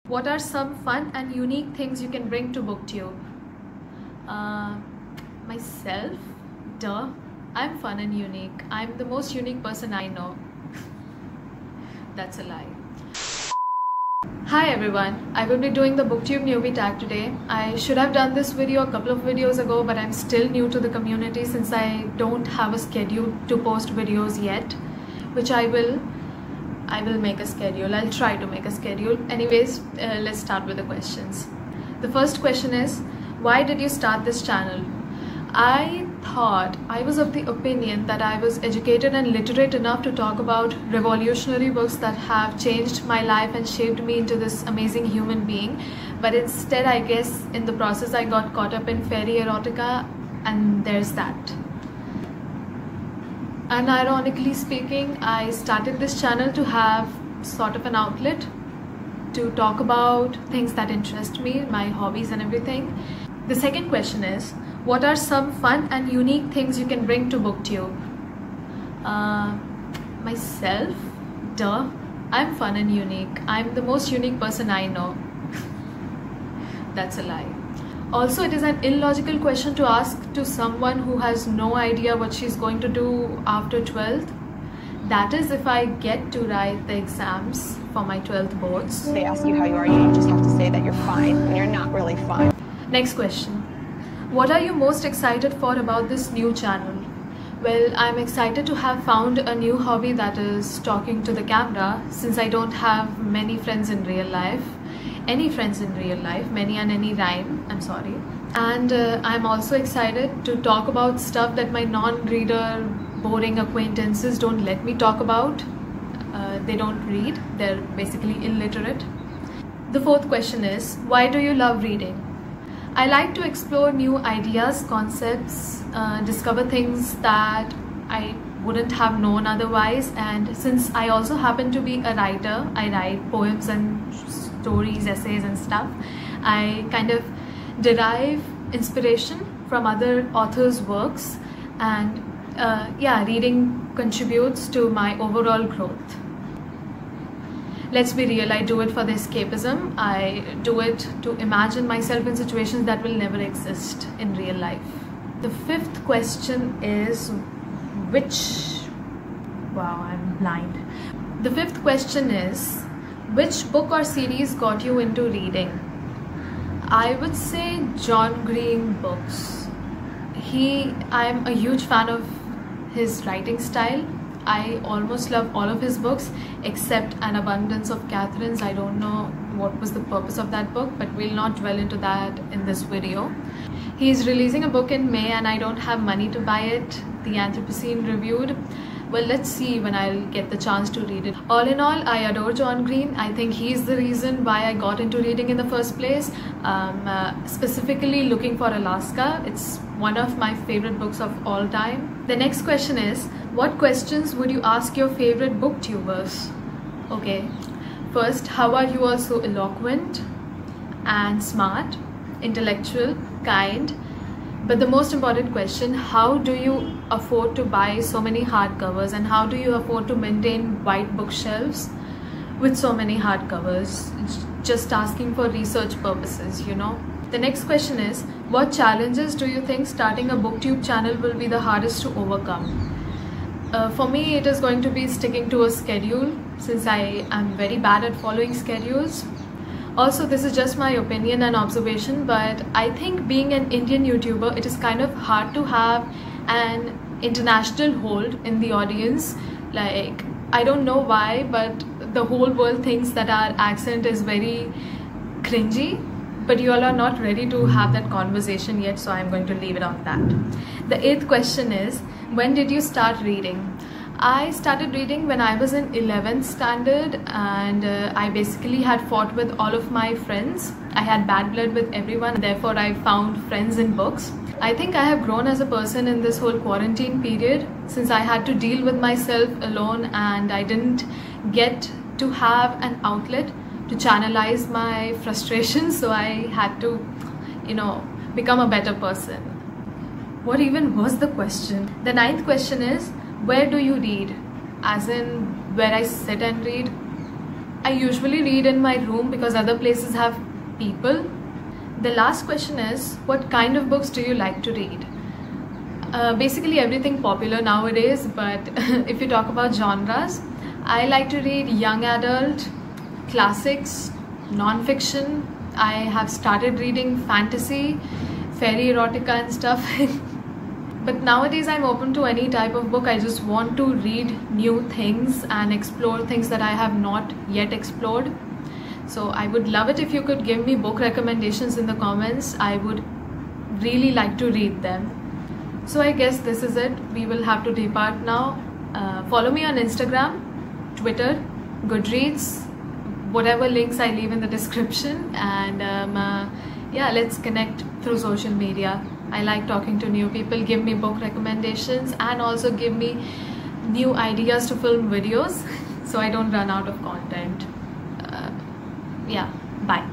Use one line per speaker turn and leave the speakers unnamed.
What are some fun and unique things you can bring to BookTube? Myself? Duh. I'm fun and unique. I'm the most unique person I know. That's a lie. Hi everyone, I will be doing the BookTube newbie tag today. I should have done this video a couple of videos ago, but I'm still new to the community since I don't have a schedule to post videos yet, which I will make a schedule. I'll try to make a schedule. Anyways, let's start with the questions. The first question is, why did you start this channel? I was of the opinion that I was educated and literate enough to talk about revolutionary books that have changed my life and shaped me into this amazing human being. But instead, I guess in the process I got caught up in fairy erotica, and there's that. Unironically speaking, I started this channel to have sort of an outlet to talk about things that interest me, my hobbies and everything. The second question is, what are some fun and unique things you can bring to BookTube? Myself? Duh. I'm fun and unique. I'm the most unique person I know. That's a lie. Also, it is an illogical question to ask to someone who has no idea what she's going to do after 12th. That is, if I get to write the exams for my 12th boards.
They ask you how you are, you just have to say that you're fine when you're not really fine.
Next question. What are you most excited for about this new channel? Well, I'm excited to have found a new hobby that is talking to the camera, since I don't have many friends in real life. Any friends in real life, many and any rhyme, I'm sorry. And I'm also excited to talk about stuff that my non-reader boring acquaintances don't let me talk about. They don't read, they're basically illiterate. The fourth question is, why do you love reading? I like to explore new ideas, concepts, discover things that I wouldn't have known otherwise, and since I also happen to be a writer, I write poems and stories, essays and stuff. I kind of derive inspiration from other authors' works, and reading contributes to my overall growth. Let's be real, I do it for the escapism. I do it to imagine myself in situations that will never exist in real life. The fifth question is, wow, I'm blind. The fifth question is, which book or series got you into reading? I would say John Green books. I'm a huge fan of his writing style. I almost love all of his books except An Abundance of Catherines. I don't know what was the purpose of that book, but we'll not dwell into that in this video. He's releasing a book in May and I don't have money to buy it. The Anthropocene Reviewed. Well, let's see when I'll get the chance to read it. All in all, I adore John Green. I think he's the reason why I got into reading in the first place. Specifically looking for Alaska. It's one of my favorite books of all time. The next question is, what questions would you ask your favorite booktubers? Okay, first, how are you all so eloquent and smart, intellectual, kind? But the most important question, how do you afford to buy so many hardcovers, and how do you afford to maintain white bookshelves with so many hardcovers? Just asking for research purposes, you know. The next question is, what challenges do you think starting a BookTube channel will be the hardest to overcome? For me, it is going to be sticking to a schedule, since I am very bad at following schedules. Also, this is just my opinion and observation, but I think being an Indian YouTuber, it is kind of hard to have an international hold in the audience. Like, I don't know why, but the whole world thinks that our accent is very cringy, but you all are not ready to have that conversation yet, so I'm going to leave it on that. The eighth question is, when did you start reading? I started reading when I was in 11th standard, and I basically had fought with all of my friends. I had bad blood with everyone, therefore I found friends in books. I think I have grown as a person in this whole quarantine period, since I had to deal with myself alone and I didn't get to have an outlet to channelize my frustrations, so I had to, become a better person. What even was the question? The ninth question is, where do you read? As in, where I sit and read? I usually read in my room because other places have people. The last question is, what kind of books do you like to read? Basically everything popular nowadays, but if you talk about genres, I like to read young adult, classics, non-fiction. I have started reading fantasy, fairy erotica and stuff. But nowadays I'm open to any type of book. I just want to read new things and explore things that I have not yet explored. So I would love it if you could give me book recommendations in the comments. I would really like to read them. So I guess this is it. We will have to depart now. Follow me on Instagram, Twitter, Goodreads, whatever links I leave in the description, and yeah, let's connect through social media. I like talking to new people. Give me book recommendations and also give me new ideas to film videos so I don't run out of content. Yeah, bye.